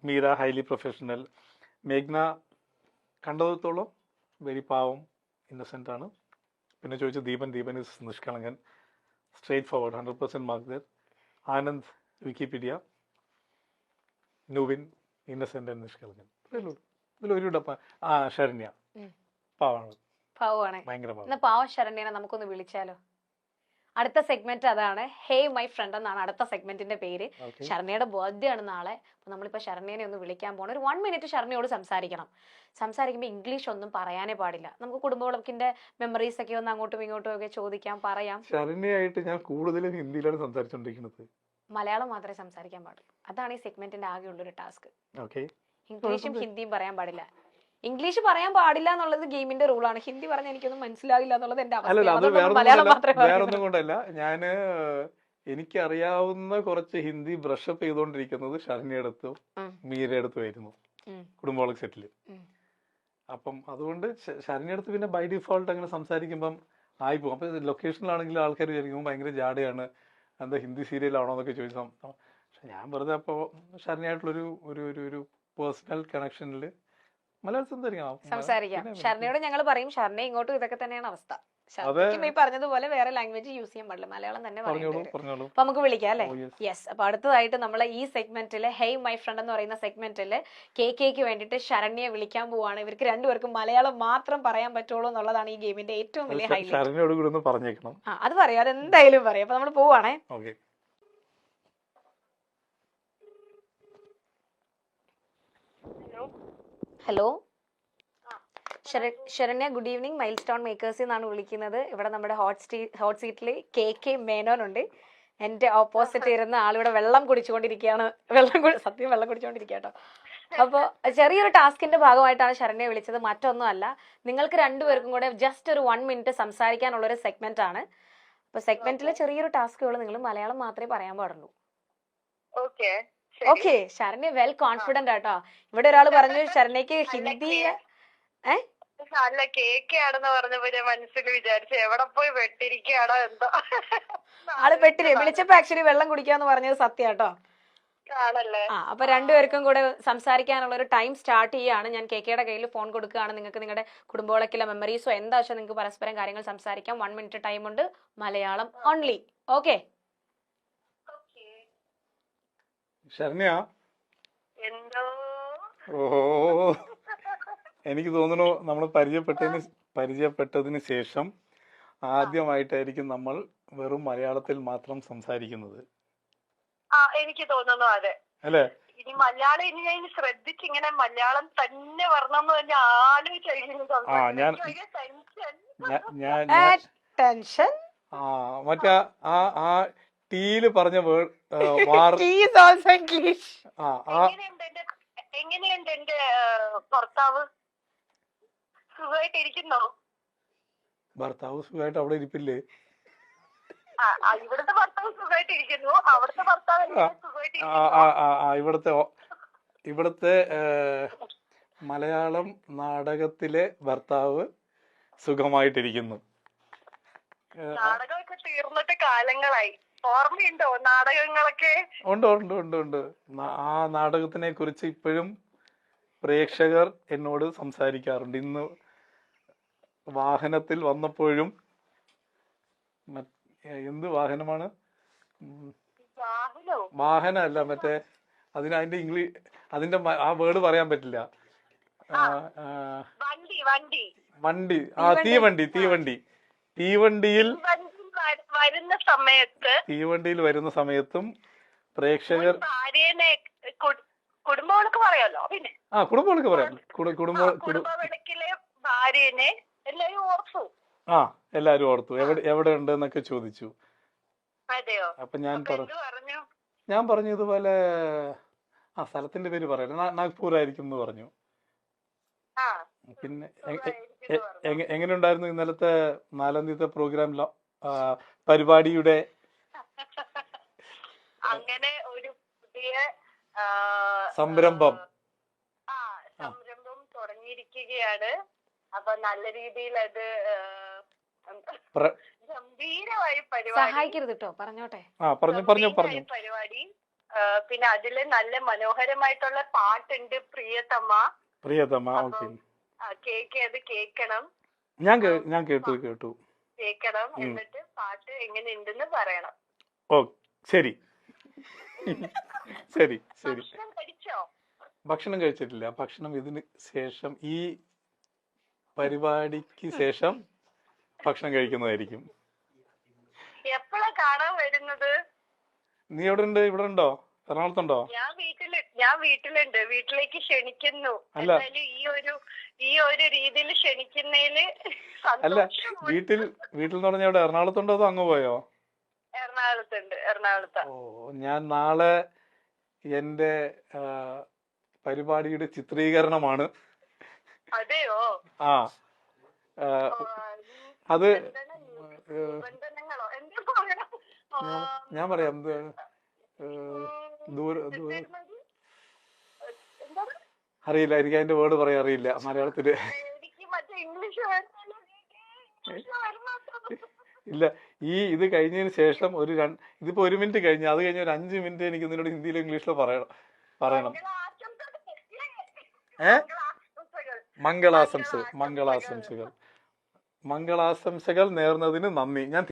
Meera highly professional. മേഘ്ന കണ്ടത്തോളം very പാവം, ഇന്നസെൻ്റ് ആണ്. പിന്നെ ചോദിച്ചു ദീപൻ ഇസ് നിഷ്കളങ്കൻ, സ്ട്രേറ്റ് ഫോർവേഡ്, 100% മാർക്ക് ദർ. ആനന്ദ് വിക്കിപീഡിയ, നുവിൻ ഇന്നസെൻ്റ് ആൻഡ് നിഷ്കളങ്കൻ. ഇതിലൊരു ഡപ്പ. ശരണ്യ പാവാണ്, ഭയങ്കര പാവം. പാവം ശരണ്യനെ നമുക്കൊന്ന് വിളിച്ചാലോ? അടുത്ത സെഗ്മെന്റ് അതാണ്, ഹേ മൈ ഫ്രണ്ട് എന്നാണ് അടുത്ത സെഗ്മെന്റിന്റെ പേര്. ശരണ്യയുടെ ബർത്ത്ഡേ ആണ് നാളെ. അപ്പൊ നമ്മളിപ്പോ ശരണ്യനെ ഒന്ന് വിളിക്കാൻ പോകണം. ഒരു 1 മിനിറ്റ് ശരണ്യയോട് സംസാരിക്കുമ്പോൾ ഇംഗ്ലീഷ് ഒന്നും പറയാനേ പാടില്ല. നമുക്ക് കുടുംബവിളക്കിന്റെ മെമ്മറീസ് ഒക്കെ ഒന്ന് അങ്ങോട്ടും ഇങ്ങോട്ടും ഒക്കെ ചോദിക്കാം, പറയാം. ശരണ്യയായിട്ട് ഞാൻ കൂടുതലും ഹിന്ദിയിലാണ് സംസാരിച്ചോണ്ടിരിക്കുന്നത്. മലയാളം മാത്രമേ സംസാരിക്കാൻ പാടുള്ളൂ. അതാണ് ഈ സെഗ്മെന്റിന്റെ ആകെയുള്ളൊരു ടാസ്ക്. ഇംഗ്ലീഷും ഹിന്ദിയും പറയാൻ പാടില്ല. ഇംഗ്ലീഷ് പറയാൻ പാടില്ല എന്നുള്ളത് ഗെയിമിന്റെ റൂളാണ്. ഹിന്ദി പറഞ്ഞാൽ എനിക്കൊന്നും മനസ്സിലാവില്ല എന്നുള്ളത് എന്റെ അവസ്ഥ. വേറൊന്നും കൊണ്ടല്ല, ഞാന് എനിക്കറിയാവുന്ന കുറച്ച് ഹിന്ദി ബ്രഷപ്പ് ചെയ്തോണ്ടിരിക്കുന്നത് ശരണ്യടുത്തും മീരടുത്തും ആയിരുന്നു കുടുംബവളക്ക് സെറ്റില്. അപ്പം അതുകൊണ്ട് ശരണ്യടുത്ത് പിന്നെ ബൈ ഡിഫോൾട്ട് അങ്ങനെ സംസാരിക്കുമ്പം ആയിപ്പോകും. അപ്പൊ ലൊക്കേഷനിലാണെങ്കിൽ ആൾക്കാർ വിചാരിക്കുമ്പോൾ ഭയങ്കര ജാടയാണ്, എന്താ ഹിന്ദി സീരിയലാണോ എന്നൊക്കെ ചോദിച്ചാൽ. പക്ഷെ ഞാൻ വെറുതെ അപ്പോൾ ശരണ്യായിട്ടുള്ളൊരു ഒരു ഒരു പേഴ്സണൽ കണക്ഷനിൽ മലയാളം സംസാരിക്കാം. ശരണ്യയോട് ഞങ്ങൾ പറയും, ശരണ്യ ഇങ്ങോട്ടും ഇതൊക്കെ തന്നെയാണ് അവസ്ഥ. ഈ പറഞ്ഞതുപോലെ വേറെ ലാംഗ്വേജ് യൂസ് ചെയ്യാൻ പാടില്ല, മലയാളം തന്നെ പറയുന്നത്. അപ്പൊ നമുക്ക് വിളിക്കാം അല്ലെ? യെസ്. അപ്പൊ അടുത്തതായിട്ട് നമ്മൾ ഈ സെഗ്മെന്റില് ഹേയ് മൈ ഫ്രണ്ട് എന്ന് പറയുന്ന സെഗ്മെന്റില് KKക്ക് വേണ്ടിയിട്ട് ശരണ്യെ വിളിക്കാൻ പോവാണ്. ഇവർക്ക് രണ്ടുപേർക്കും മലയാളം മാത്രം പറയാൻ പറ്റുള്ളൂ എന്നുള്ളതാണ് ഈ ഗെയിമിന്റെ ഏറ്റവും വലിയ ഹൈലൈറ്റ്. അത് പറയാം, അതെന്തായാലും പറയാം. അപ്പൊ നമ്മൾ പോവാണേ. Hello Saranya, good evening. Milestone മേക്കേഴ്സിൽ നിന്നാണ് വിളിക്കുന്നത്. ഇവിടെ നമ്മുടെ ഹോട്ട് സീറ്റിൽ KK മേനോൻ ഉണ്ട്. എന്റെ ഓപ്പോസിറ്റ് ഇരുന്ന ആളിവിടെ വെള്ളം കുടിച്ചുകൊണ്ടിരിക്കുകയാണ്. സത്യം വെള്ളം കുടിച്ചുകൊണ്ടിരിക്കുക കേട്ടോ. അപ്പോൾ ചെറിയൊരു ടാസ്കിന്റെ ഭാഗമായിട്ടാണ് ശരണ്യെ വിളിച്ചത്, മറ്റൊന്നും അല്ല. നിങ്ങൾക്ക് രണ്ടുപേർക്കും കൂടെ ജസ്റ്റ് ഒരു 1 മിനിറ്റ് സംസാരിക്കാനുള്ള ഒരു സെഗ്മെന്റ് ആണ്. അപ്പൊ സെഗ്മെന്റിലെ ചെറിയൊരു ടാസ്കുകൾ, നിങ്ങൾ മലയാളം മാത്രമേ പറയാൻ പാടുള്ളൂ. ഓക്കെ. ശരണ്യ വെൽ കോൺഫിഡന്റ് ആട്ടോ. ഇവിടെ ഒരാൾ പറഞ്ഞു ശരണ്യക്ക് ഹിന്ദി അല്ല കേക്കാണെന്ന് പറഞ്ഞപ്പോ ഞാൻ മനസ്സിൽ വിചാരിച്ചു എവിടെ പോയി വെട്ടിരിക്കുകയാണോ എന്തോ. ആള് വെട്ടിരി വിളിച്ചപ്പോ ആക്ച്വലി വെള്ളം കുടിക്കാന്ന് പറഞ്ഞത് സത്യാട്ടോ. അപ്പൊ രണ്ടുപേർക്കും കൂടെ സംസാരിക്കാനുള്ള ഒരു ടൈം സ്റ്റാർട്ട് ചെയ്യാണ്. ഞാൻ KKയുടെ കയ്യിൽ ഫോൺ കൊടുക്കുകയാണ്. നിങ്ങൾക്ക് നിങ്ങളുടെ കുടുംബവിളക്കിലെ മെമ്മറീസോ എന്താ വെച്ചാൽ നിങ്ങൾക്ക് പരസ്പരം കാര്യങ്ങൾ സംസാരിക്കാം. 1 മിനിറ്റ് ടൈം ഉണ്ട്, മലയാളം ഓൺലി. ഓക്കെ ശരണ്യ? എന്തോ എനിക്ക് തോന്നുന്നു നമ്മൾ പരിചയപ്പെട്ടതിന് ശേഷം ആദ്യമായിട്ടായിരിക്കും നമ്മൾ വെറും മലയാളത്തിൽ മാത്രം സംസാരിക്കുന്നത്. എനിക്ക് തോന്നുന്നു അതെ അല്ലേ? ഇനി മലയാളം ഇനി ഞാൻ ശ്രദ്ധിച്ച് ഇങ്ങനെ മലയാളം തന്നെ വരണം എന്ന് തന്നെ ടെൻഷൻ. മറ്റേ ആ ടീല് പറഞ്ഞ എങ്ങനെയുണ്ട് എന്റെ ഭർത്താവ്? സുഖമായിട്ടിരിക്കുന്നോ? ഭർത്താവ് സുഖമായിട്ട് അവിടെ ഇരിപ്പില്ലേ? ഇവിടുത്തെ ഭർത്താവ് സുഖമായിട്ടിരിക്കുന്നു. അവിടുത്തെ ഭർത്താവ് ഇവിടുത്തെ മലയാളം നാടകത്തിലെ ഭർത്താവ് സുഖമായിട്ടിരിക്കുന്നു. നാടകമൊക്കെ തീർന്നിട്ട് കാലങ്ങളായി. ഓർമ്മയുണ്ടോ നാടകങ്ങളൊക്കെ? ഉണ്ട്. ആ നാടകത്തിനെ കുറിച്ച് ഇപ്പോഴും പ്രേക്ഷകർ എന്നോട് സംസാരിക്കാറുണ്ട്. ഇന്ന് വാഹനത്തിൽ വന്നപ്പോഴും, എന്ത് വാഹനമാണ്? വാഹനമല്ല, മറ്റേ അതിന്റെ ആ വേർഡ് പറയാൻ പറ്റില്ല. വണ്ടി. തീവണ്ടിയിൽ വരുന്ന സമയത്തും പ്രേക്ഷകർ കുടുംബവിളക്ക് പറയാലോ. പിന്നെ കുടുംബവിളക്ക് പറയാം. കുടുംബവിളക്കിലെ ഭാര്യനെ എല്ലാരും ഓർത്തു. എല്ലാരും ഓർത്തു. എവിടെ ഉണ്ട് എന്നൊക്കെ ചോദിച്ചു. അപ്പൊ ഞാൻ പറഞ്ഞു ഇതുപോലെ സ്ഥലത്തിന്റെ പേര് പറയല, നാഗ്പൂർ ആയിരിക്കും എന്ന് പറഞ്ഞു. പിന്നെ എങ്ങനെ ഉണ്ടായിരുന്നു ഇന്നലത്തെ 4-ാം തീയതി പ്രോഗ്രാം പരിപാടിയുടെ? അങ്ങനെ ഒരു പുതിയ സംരംഭം തുടങ്ങിയിരിക്കുകയാണ്. അപ്പൊ നല്ല രീതിയിൽ അത് ഗംഭീരമായി പരിപാടി. സഹായിക്കരുത് കേട്ടോ, പറഞ്ഞോട്ടെ. പരിപാടി പിന്നെ അതില് നല്ല മനോഹരമായിട്ടുള്ള പാട്ടുണ്ട് പ്രിയതമ്മ. പ്രിയതമ്മ, ഓക്കെ. കേക്ക് അത് കേക്കണം. ഞാൻ കേട്ടു. കേക്കണം, എന്നിട്ട് പാട്ട് എങ്ങനെയുണ്ടെന്ന് പറയണം. ഓ, ശരി. ശരി. ഭക്ഷണം കഴിച്ചോ? ഭക്ഷണം കഴിച്ചിട്ടില്ല. ഭക്ഷണം ഇതിന് ശേഷം, ഈ പരിപാടിക്ക് ശേഷം ഭക്ഷണം കഴിക്കുന്നതായിരിക്കും. എപ്പോഴാ കാണാൻ വരുന്നത്? നീ എവിടെ ഉണ്ട്? ഇവിടെ ഉണ്ടോ? എറണാകുളത്തുണ്ടോ? ഞാൻ വീട്ടിലുണ്ട്. വീട്ടിലേക്ക് ക്ഷണിക്കുന്നു. അല്ല. എന്തായാലും ഈ ഒരു രീതിയിൽ ക്ഷണിക്കുന്നതില് അല്ല, വീട്ടിൽ എന്ന് പറഞ്ഞാൽ എവിടെ? എറണാകുളത്തുണ്ടോ അതോ അങ്ങ് പോയോ? എറണാകുളത്താ. ഓ, ഞാൻ നാളെ എന്റെ പരിപാടിയുടെ ചിത്രീകരണമാണ്. അതെയോ? ആ, അത് ബന്ധനങ്ങളോ എന്താ പറയണം? ഞാൻ പറയാം. അറിയില്ല, എനിക്ക് അതിന്റെ വേർഡ് പറയാൻ അറിയില്ല മലയാളത്തില്. എനിക്ക് മറ്റേ ഇംഗ്ലീഷ് ഇല്ല, ഇത് കഴിഞ്ഞതിന് ശേഷം ഇതിപ്പോ 1 മിനിറ്റ് കഴിഞ്ഞു. അത് കഴിഞ്ഞ ഒരു 5 മിനിറ്റ് എനിക്ക് നിന്നോട് ഹിന്ദിയിലോ ഇംഗ്ലീഷിലോ പറയണം. മംഗളാശംസകൾ നേർന്നതിന് നന്ദി. ഞാൻ